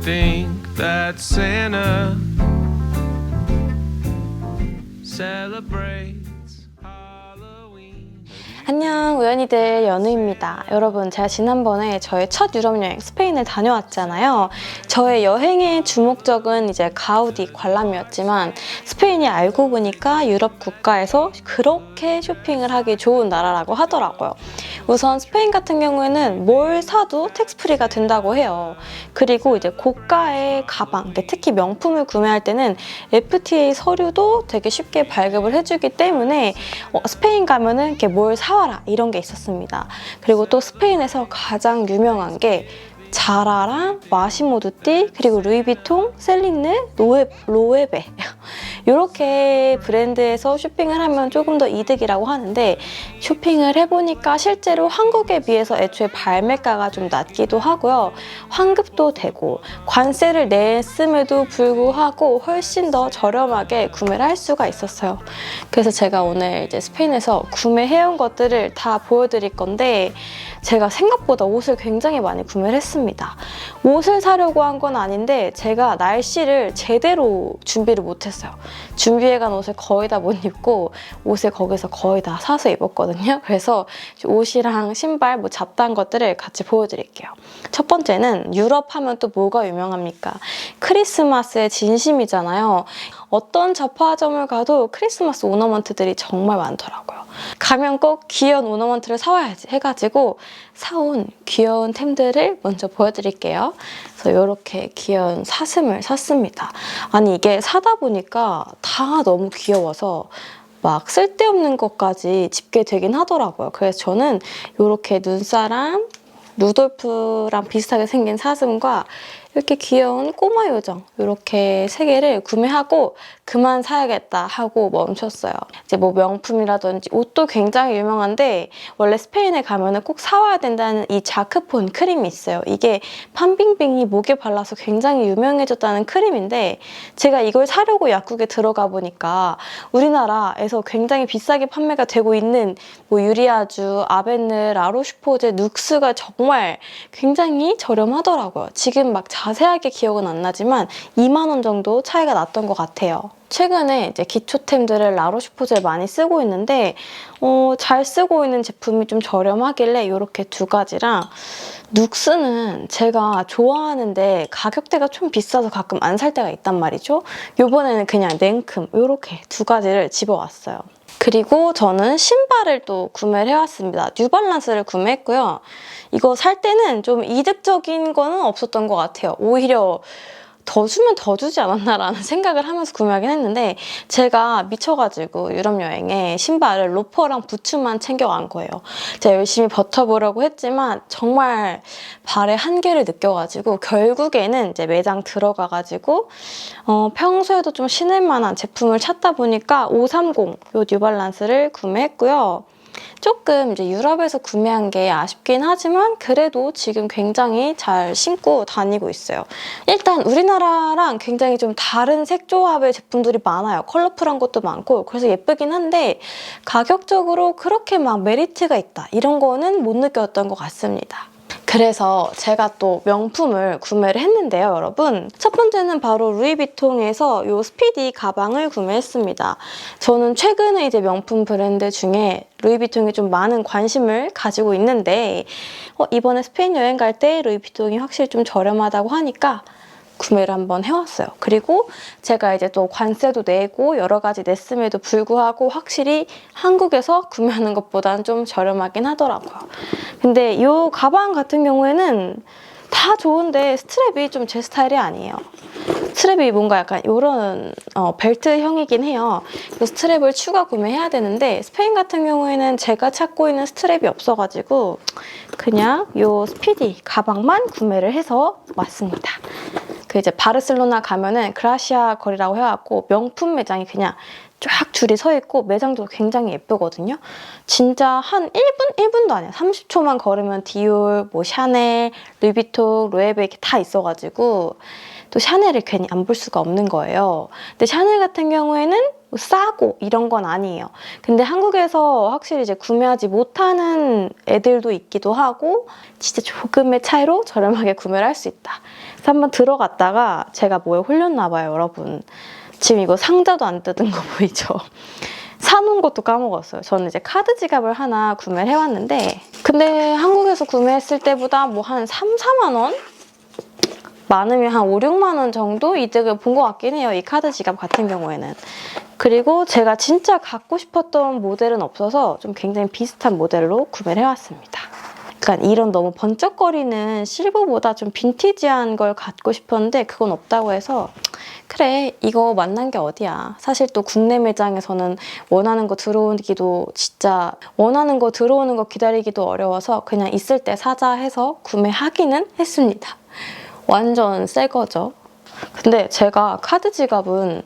think that Santa celebrates Halloween? 안녕, 우연이들 연우입니다. 여러분, 제가 지난번에 저의 첫 유럽 여행 스페인을 다녀왔잖아요. 저의 여행의 주목적은 이제 가우디 관람이었지만 스페인이 알고 보니까 유럽 국가에서 그렇게 쇼핑을 하기 좋은 나라라고 하더라고요. 우선 스페인 같은 경우에는 뭘 사도 텍스프리가 된다고 해요. 그리고 이제 고가의 가방, 특히 명품을 구매할 때는 FTA 서류도 되게 쉽게 발급을 해주기 때문에 스페인 가면은 이렇게 뭘 사와라 이런 게 있었습니다. 그리고 또 스페인에서 가장 유명한 게 자라랑 마시모두띠, 그리고 루이비통, 셀린느, 로에베 이렇게 브랜드에서 쇼핑을 하면 조금 더 이득이라고 하는데, 쇼핑을 해보니까 실제로 한국에 비해서 애초에 발매가가 좀 낮기도 하고요. 환급도 되고 관세를 냈음에도 불구하고 훨씬 더 저렴하게 구매를 할 수가 있었어요. 그래서 제가 오늘 이제 스페인에서 구매해온 것들을 다 보여드릴 건데, 제가 생각보다 옷을 굉장히 많이 구매를 했습니다. 옷을 사려고 한 건 아닌데 제가 날씨를 제대로 준비를 못했어요. 준비해간 옷을 거의 다 못 입고 옷을 거기서 거의 다 사서 입었거든요. 그래서 옷이랑 신발 뭐 잡다한 것들을 같이 보여드릴게요. 첫 번째는 유럽 하면 또 뭐가 유명합니까? 크리스마스의 진심이잖아요. 어떤 잡화점을 가도 크리스마스 오너먼트들이 정말 많더라고요. 가면 꼭 귀여운 오너먼트를 사와야지 해가지고 사온 귀여운 템들을 먼저 보여드릴게요. 그래서 이렇게 귀여운 사슴을 샀습니다. 아니, 이게 사다 보니까 다 너무 귀여워서 막 쓸데없는 것까지 집게 되긴 하더라고요. 그래서 저는 이렇게 눈사람, 루돌프랑 비슷하게 생긴 사슴과 이렇게 귀여운 꼬마 요정 이렇게 3개를 구매하고 그만 사야겠다 하고 멈췄어요. 이제 뭐 명품이라든지 옷도 굉장히 유명한데, 원래 스페인에 가면은 꼭 사와야 된다는 이 자크폰 크림이 있어요. 이게 판빙빙이 목에 발라서 굉장히 유명해졌다는 크림인데, 제가 이걸 사려고 약국에 들어가 보니까 우리나라에서 굉장히 비싸게 판매가 되고 있는 뭐 유리아주, 아벤느, 라로슈포제, 눅스가 정말 굉장히 저렴하더라고요. 지금 막 자세하게 기억은 안 나지만 2만 원 정도 차이가 났던 것 같아요. 최근에 이제 기초템들을 라로슈포제를 많이 쓰고 있는데 잘 쓰고 있는 제품이 좀 저렴하길래 이렇게 2가지랑, 눅스는 제가 좋아하는데 가격대가 좀 비싸서 가끔 안 살 때가 있단 말이죠. 이번에는 그냥 냉큼 이렇게 2가지를 집어왔어요. 그리고 저는 신발을 또 구매를 해왔습니다. 뉴발란스를 구매했고요. 이거 살 때는 좀 이득적인 거는 없었던 것 같아요. 오히려 더 주면 더 주지 않았나라는 생각을 하면서 구매하긴 했는데, 제가 미쳐가지고 유럽 여행에 신발을 로퍼랑 부츠만 챙겨간 거예요. 제가 열심히 버텨보려고 했지만 정말 발에 한계를 느껴가지고 결국에는 이제 매장 들어가가지고 평소에도 좀 신을 만한 제품을 찾다 보니까 530 요 뉴발란스를 구매했고요. 조금 이제 유럽에서 구매한 게 아쉽긴 하지만 그래도 지금 굉장히 잘 신고 다니고 있어요. 일단 우리나라랑 굉장히 좀 다른 색 조합의 제품들이 많아요. 컬러풀한 것도 많고 그래서 예쁘긴 한데 가격적으로 그렇게 막 메리트가 있다 이런 거는 못 느꼈던 것 같습니다. 그래서 제가 또 명품을 구매를 했는데요, 여러분. 첫 번째는 바로 루이비통에서 이 스피디 가방을 구매했습니다. 저는 최근에 이제 명품 브랜드 중에 루이비통에 좀 많은 관심을 가지고 있는데 이번에 스페인 여행 갈 때 루이비통이 확실히 좀 저렴하다고 하니까 구매를 한번 해왔어요. 그리고 제가 이제 또 관세도 내고 여러 가지 냈음에도 불구하고 확실히 한국에서 구매하는 것보다는 좀 저렴하긴 하더라고요. 근데 이 가방 같은 경우에는 다 좋은데 스트랩이 좀 제 스타일이 아니에요. 스트랩이 뭔가 약간 이런 벨트형이긴 해요. 그 스트랩을 추가 구매해야 되는데 스페인 같은 경우에는 제가 찾고 있는 스트랩이 없어가지고 그냥 이 스피디 가방만 구매를 해서 왔습니다. 그 이제 바르셀로나 가면은 그라시아 거리라고 해갖고 명품 매장이 그냥 쫙 줄이 서 있고 매장도 굉장히 예쁘거든요. 진짜 한 1분도 아니야. 30초만 걸으면 디올, 뭐 샤넬, 루이비통, 로에베 이렇게 다 있어가지고 또 샤넬을 괜히 안 볼 수가 없는 거예요. 근데 샤넬 같은 경우에는 뭐 싸고 이런 건 아니에요. 근데 한국에서 확실히 이제 구매하지 못하는 애들도 있기도 하고 진짜 조금의 차이로 저렴하게 구매를 할 수 있다. 그래서 한번 들어갔다가 제가 뭐에 홀렸나 봐요, 여러분. 지금 이거 상자도 안 뜯은 거 보이죠? 사놓은 것도 까먹었어요. 저는 이제 카드 지갑을 하나 구매를 해왔는데 근데 한국에서 구매했을 때보다 뭐 한 3, 4만 원? 많으면 한 5, 6만 원 정도 이득을 본 것 같긴 해요. 이 카드 지갑 같은 경우에는. 그리고 제가 진짜 갖고 싶었던 모델은 없어서 좀 굉장히 비슷한 모델로 구매를 해왔습니다. 그러니까 이런 너무 번쩍거리는 실버보다 좀 빈티지한 걸 갖고 싶었는데 그건 없다고 해서 그래 이거 만난 게 어디야. 사실 또 국내 매장에서는 원하는 거 들어오기도 진짜 원하는 거 들어오는 거 기다리기도 어려워서 그냥 있을 때 사자 해서 구매하기는 했습니다. 완전 새 거죠. 근데 제가 카드 지갑은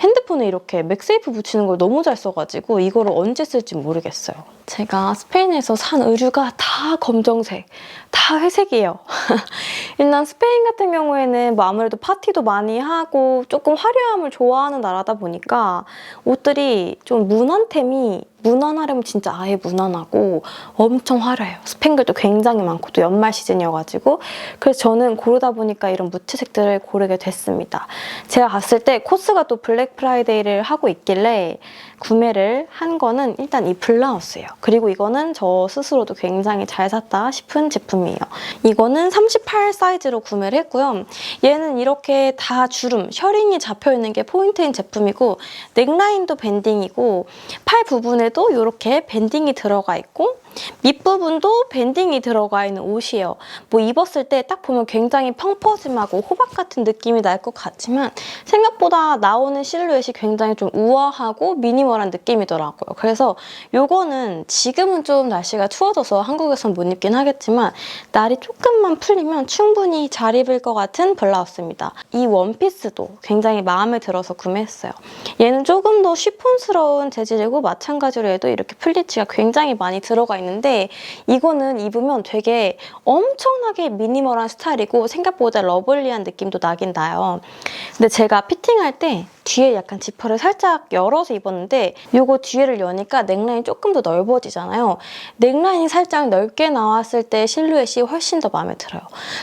핸드폰에 이렇게 맥세이프 붙이는 걸 너무 잘 써가지고 이거를 언제 쓸지 모르겠어요. 제가 스페인에서 산 의류가 다 검정색, 다 회색이에요. 일단 스페인 같은 경우에는 뭐 아무래도 파티도 많이 하고 조금 화려함을 좋아하는 나라다 보니까 옷들이 좀 무난템이 무난하려면 진짜 아예 무난하고 엄청 화려해요. 스팽글도 굉장히 많고 또 연말 시즌이어가지고 그래서 저는 고르다 보니까 이런 무채색들을 고르게 됐습니다. 제가 갔을 때 코스가 또 블랙 프라이데이를 하고 있길래 구매를 한 거는 일단 이 블라우스예요. 그리고 이거는 저 스스로도 굉장히 잘 샀다 싶은 제품이에요. 이거는 38 사이즈로 구매를 했고요. 얘는 이렇게 다 주름, 셔링이 잡혀있는 게 포인트인 제품이고 넥라인도 밴딩이고 팔 부분에도 이렇게 밴딩이 들어가 있고 밑부분도 밴딩이 들어가 있는 옷이에요. 뭐 입었을 때 딱 보면 굉장히 펑퍼짐하고 호박 같은 느낌이 날 것 같지만 생각보다 나오는 실루엣이 굉장히 좀 우아하고 미니멀한 느낌이더라고요. 그래서 요거는 지금은 좀 날씨가 추워져서 한국에선 못 입긴 하겠지만 날이 조금만 풀리면 충분히 잘 입을 것 같은 블라우스입니다. 이 원피스도 굉장히 마음에 들어서 구매했어요. 얘는 조금 더 쉬폰스러운 재질이고 마찬가지로 얘도 이렇게 플리츠가 굉장히 많이 들어가 있는데 이거는 입으면 되게 엄청나게 미니멀한 스타일이고 생각보다 러블리한 느낌도 나긴 나요. 근데 제가 피팅할 때 뒤에 약간 지퍼를 살짝 열어서 입었는데 이거 뒤에를 여니까 넥라인이 조금 더 넓어지잖아요. 넥라인이 살짝 넓게 나왔을 때 실루엣이 훨씬 더 마음에 들어요.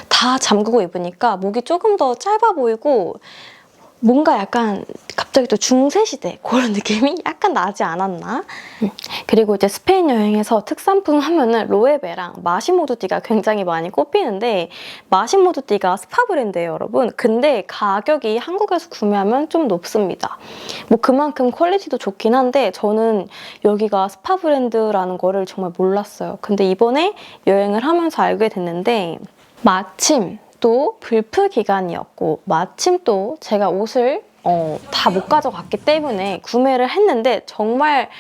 다 잠그고 입으니까 목이 조금 더 짧아 보이고 뭔가 약간 갑자기 또 중세시대 그런 느낌이 약간 나지 않았나? 그리고 이제 스페인 여행에서 특산품 하면은 로에베랑 마시모두띠가 굉장히 많이 꼽히는데 마시모두띠가 스파 브랜드예요, 여러분. 근데 가격이 한국에서 구매하면 좀 높습니다. 뭐 그만큼 퀄리티도 좋긴 한데 저는 여기가 스파 브랜드라는 거를 정말 몰랐어요. 근데 이번에 여행을 하면서 알게 됐는데 마침 또 불프 기간이었고 마침 또 제가 옷을 다 못 가져갔기 때문에 구매를 했는데 정말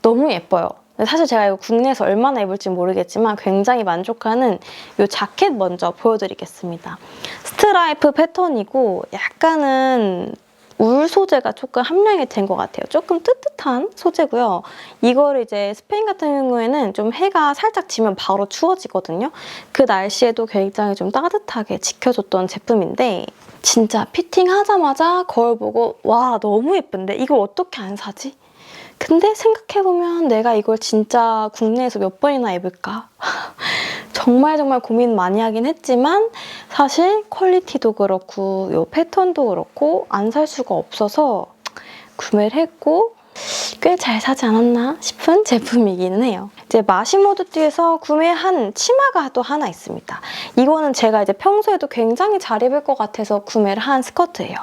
너무 예뻐요. 사실 제가 이거 국내에서 얼마나 입을지 모르겠지만 굉장히 만족하는 이 자켓 먼저 보여드리겠습니다. 스트라이프 패턴이고 약간은 울 소재가 조금 함량이 된 것 같아요. 조금 뜨뜻한 소재고요. 이거를 이제 스페인 같은 경우에는 좀 해가 살짝 지면 바로 추워지거든요. 그 날씨에도 굉장히 좀 따뜻하게 지켜줬던 제품인데 진짜 피팅하자마자 거울 보고 와 너무 예쁜데 이걸 어떻게 안 사지? 근데 생각해보면 내가 이걸 진짜 국내에서 몇 번이나 입을까? 정말 고민 많이 하긴 했지만 사실 퀄리티도 그렇고 이 패턴도 그렇고 안 살 수가 없어서 구매를 했고 꽤 잘 사지 않았나 싶은 제품이기는 해요. 이제 마시모두띠에서 구매한 치마가 또 하나 있습니다. 이거는 제가 이제 평소에도 굉장히 잘 입을 것 같아서 구매를 한 스커트예요.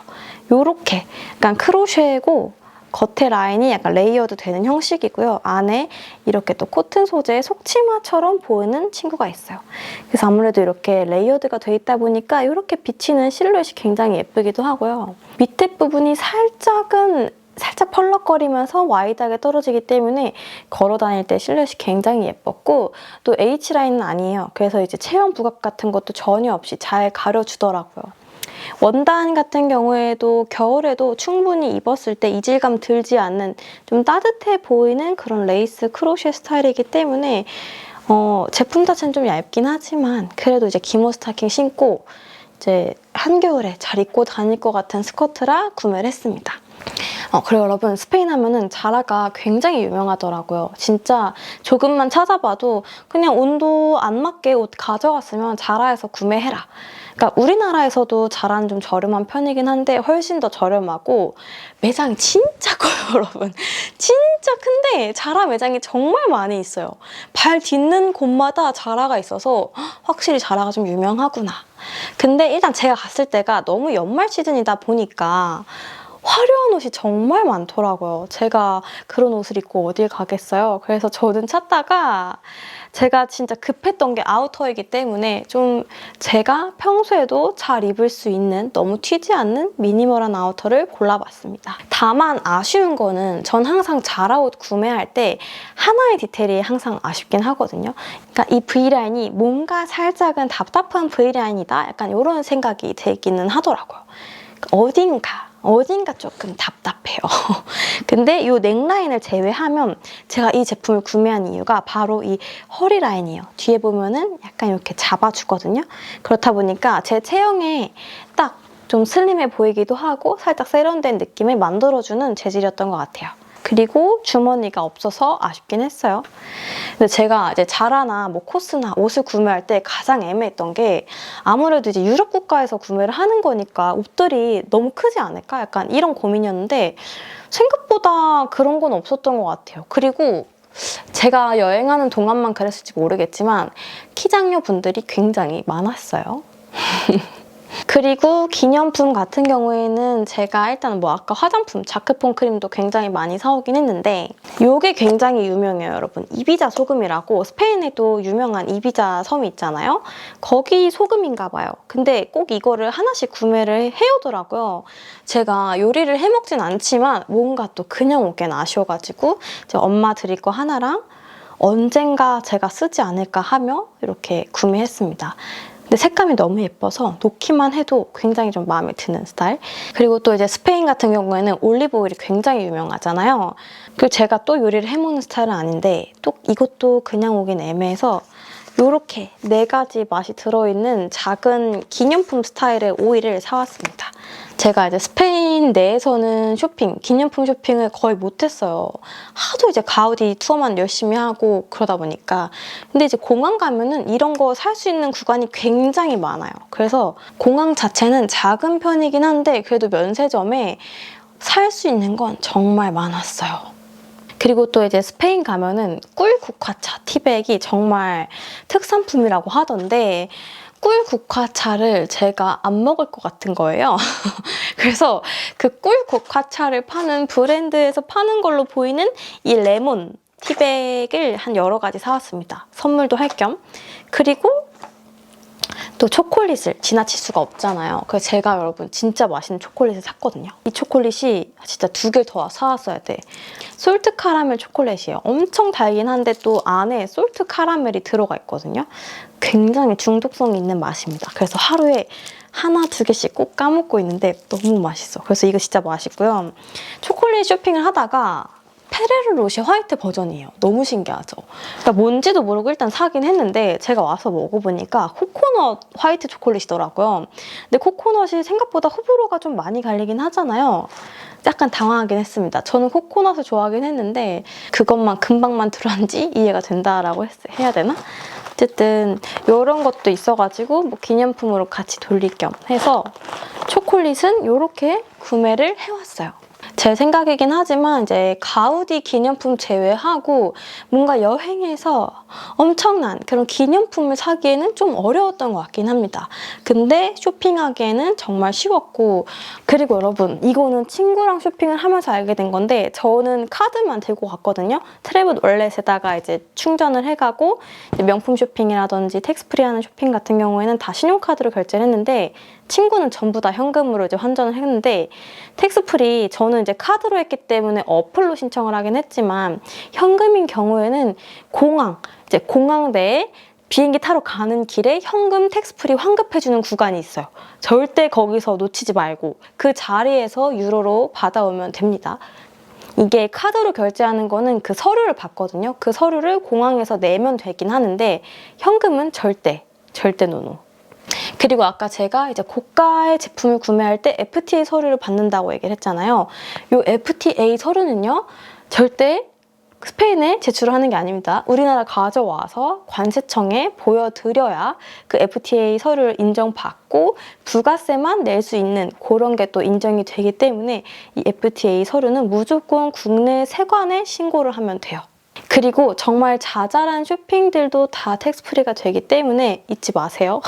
요렇게 약간 크로셰고 겉에 라인이 약간 레이어드 되는 형식이고요. 안에 이렇게 또 코튼 소재의 속치마처럼 보이는 친구가 있어요. 그래서 아무래도 이렇게 레이어드가 돼 있다 보니까 이렇게 비치는 실루엣이 굉장히 예쁘기도 하고요. 밑에 부분이 살짝 펄럭거리면서 와이드하게 떨어지기 때문에 걸어 다닐 때 실루엣이 굉장히 예뻤고 또 H라인은 아니에요. 그래서 이제 체형 부각 같은 것도 전혀 없이 잘 가려주더라고요. 원단 같은 경우에도 겨울에도 충분히 입었을 때 이질감 들지 않는 좀 따뜻해 보이는 그런 레이스 크로셰 스타일이기 때문에 제품 자체는 좀 얇긴 하지만 그래도 이제 기모 스타킹 신고 이제 한겨울에 잘 입고 다닐 것 같은 스커트라 구매를 했습니다. 그리고 여러분, 스페인 하면은 자라가 굉장히 유명하더라고요. 진짜 조금만 찾아봐도 그냥 온도 안 맞게 옷 가져갔으면 자라에서 구매해라. 그러니까 우리나라에서도 자라는 좀 저렴한 편이긴 한데 훨씬 더 저렴하고 매장이 진짜 커요, 여러분. 진짜 큰데 자라 매장이 정말 많이 있어요. 발 딛는 곳마다 자라가 있어서 확실히 자라가 좀 유명하구나. 근데 일단 제가 갔을 때가 너무 연말 시즌이다 보니까 화려한 옷이 정말 많더라고요. 제가 그런 옷을 입고 어딜 가겠어요. 그래서 저는 찾다가 제가 진짜 급했던 게 아우터이기 때문에 좀 제가 평소에도 잘 입을 수 있는 너무 튀지 않는 미니멀한 아우터를 골라봤습니다. 다만 아쉬운 거는 전 항상 자라 옷 구매할 때 하나의 디테일이 항상 아쉽긴 하거든요. 그러니까 이 V라인이 뭔가 살짝은 답답한 V라인이다. 약간 이런 생각이 들기는 하더라고요. 어딘가 조금 답답해요. 근데 이 넥라인을 제외하면 제가 이 제품을 구매한 이유가 바로 이 허리 라인이에요. 뒤에 보면은 약간 이렇게 잡아주거든요. 그렇다 보니까 제 체형에 딱 좀 슬림해 보이기도 하고 살짝 세련된 느낌을 만들어주는 재질이었던 것 같아요. 그리고 주머니가 없어서 아쉽긴 했어요. 근데 제가 이제 자라나 뭐 코스나 옷을 구매할 때 가장 애매했던 게 아무래도 이제 유럽 국가에서 구매를 하는 거니까 옷들이 너무 크지 않을까? 약간 이런 고민이었는데 생각보다 그런 건 없었던 것 같아요. 그리고 제가 여행하는 동안만 그랬을지 모르겠지만 키장녀 분들이 굉장히 많았어요. 그리고 기념품 같은 경우에는 제가 일단 뭐 아까 화장품, 자크폰 크림도 굉장히 많이 사오긴 했는데 이게 굉장히 유명해요, 여러분. 이비자 소금이라고 스페인에도 유명한 이비자 섬이 있잖아요. 거기 소금인가 봐요. 근데 꼭 이거를 하나씩 구매를 해오더라고요. 제가 요리를 해먹진 않지만 뭔가 또 그냥 오기엔 아쉬워가지고 이제 엄마 드릴 거 하나랑 언젠가 제가 쓰지 않을까 하며 이렇게 구매했습니다. 근데 색감이 너무 예뻐서 놓기만 해도 굉장히 좀 마음에 드는 스타일. 그리고 또 이제 스페인 같은 경우에는 올리브 오일이 굉장히 유명하잖아요. 그리고 제가 또 요리를 해먹는 스타일은 아닌데 또 이것도 그냥 오긴 애매해서 이렇게 4가지 맛이 들어있는 작은 기념품 스타일의 오일을 사왔습니다. 제가 이제 스페인 내에서는 기념품 쇼핑을 거의 못했어요. 하도 이제 가우디 투어만 열심히 하고 그러다 보니까. 근데 이제 공항 가면은 이런 거 살 수 있는 구간이 굉장히 많아요. 그래서 공항 자체는 작은 편이긴 한데 그래도 면세점에 살 수 있는 건 정말 많았어요. 그리고 또 이제 스페인 가면은 꿀 국화차 티백이 정말 특산품이라고 하던데 꿀 국화차를 제가 안 먹을 것 같은 거예요. 그래서 그 꿀 국화차를 파는 브랜드에서 파는 걸로 보이는 이 레몬 티백을 한 여러 가지 사왔습니다. 선물도 할 겸. 그리고 또 초콜릿을 지나칠 수가 없잖아요. 그래서 제가 여러분 진짜 맛있는 초콜릿을 샀거든요. 이 초콜릿이 진짜 2개를 더 사왔어야 돼. 솔트 카라멜 초콜릿이에요. 엄청 달긴 한데 또 안에 솔트 카라멜이 들어가 있거든요. 굉장히 중독성 있는 맛입니다. 그래서 하루에 1-2개씩 꼭 까먹고 있는데 너무 맛있어. 그래서 이거 진짜 맛있고요. 초콜릿 쇼핑을 하다가 페레로 로쉐 화이트 버전이에요. 너무 신기하죠? 그러니까 뭔지도 모르고 일단 사긴 했는데 제가 와서 먹어보니까 코코넛 화이트 초콜릿이더라고요. 근데 코코넛이 생각보다 호불호가 좀 많이 갈리긴 하잖아요. 약간 당황하긴 했습니다. 저는 코코넛을 좋아하긴 했는데 그것만 금방만 들어간지 이해가 된다라고 해야 되나? 어쨌든 이런 것도 있어가지고 뭐 기념품으로 같이 돌릴 겸 해서 초콜릿은 이렇게 구매를 해왔어요. 제 생각이긴 하지만 이제 가우디 기념품 제외하고 뭔가 여행에서 엄청난 그런 기념품을 사기에는 좀 어려웠던 것 같긴 합니다. 근데 쇼핑하기에는 정말 쉬웠고 그리고 여러분 이거는 친구랑 쇼핑을 하면서 알게 된 건데 저는 카드만 들고 갔거든요. 트래블 월렛에다가 이제 충전을 해가고 이제 명품 쇼핑이라든지 텍스프리 하는 쇼핑 같은 경우에는 다 신용카드로 결제를 했는데 친구는 전부 다 현금으로 이제 환전을 했는데 텍스프리 저는 이제 카드로 했기 때문에 어플로 신청을 하긴 했지만 현금인 경우에는 이제 공항 내에 비행기 타러 가는 길에 현금 텍스프리 환급해주는 구간이 있어요. 절대 거기서 놓치지 말고 그 자리에서 유로로 받아오면 됩니다. 이게 카드로 결제하는 거는 그 서류를 받거든요. 그 서류를 공항에서 내면 되긴 하는데 현금은 절대 노노. 그리고 아까 제가 이제 고가의 제품을 구매할 때 FTA 서류를 받는다고 얘기를 했잖아요. 이 FTA 서류는요, 절대 스페인에 제출하는 게 아닙니다. 우리나라 가져와서 관세청에 보여드려야 그 FTA 서류를 인정받고 부가세만 낼 수 있는 그런 게 또 인정이 되기 때문에 이 FTA 서류는 무조건 국내 세관에 신고를 하면 돼요. 그리고 정말 자잘한 쇼핑들도 다 텍스프리가 되기 때문에 잊지 마세요.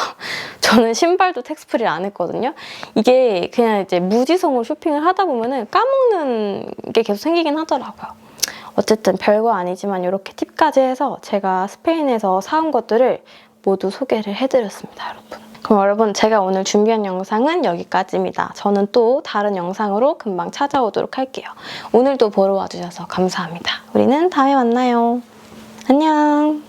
저는 신발도 텍스프리를 안 했거든요. 이게 그냥 이제 무지성으로 쇼핑을 하다 보면은 까먹는 게 계속 생기긴 하더라고요. 어쨌든 별거 아니지만 이렇게 팁까지 해서 제가 스페인에서 사온 것들을 모두 소개를 해드렸습니다, 여러분. 그럼 여러분, 제가 오늘 준비한 영상은 여기까지입니다. 저는 또 다른 영상으로 금방 찾아오도록 할게요. 오늘도 보러 와주셔서 감사합니다. 우리는 다음에 만나요. 안녕.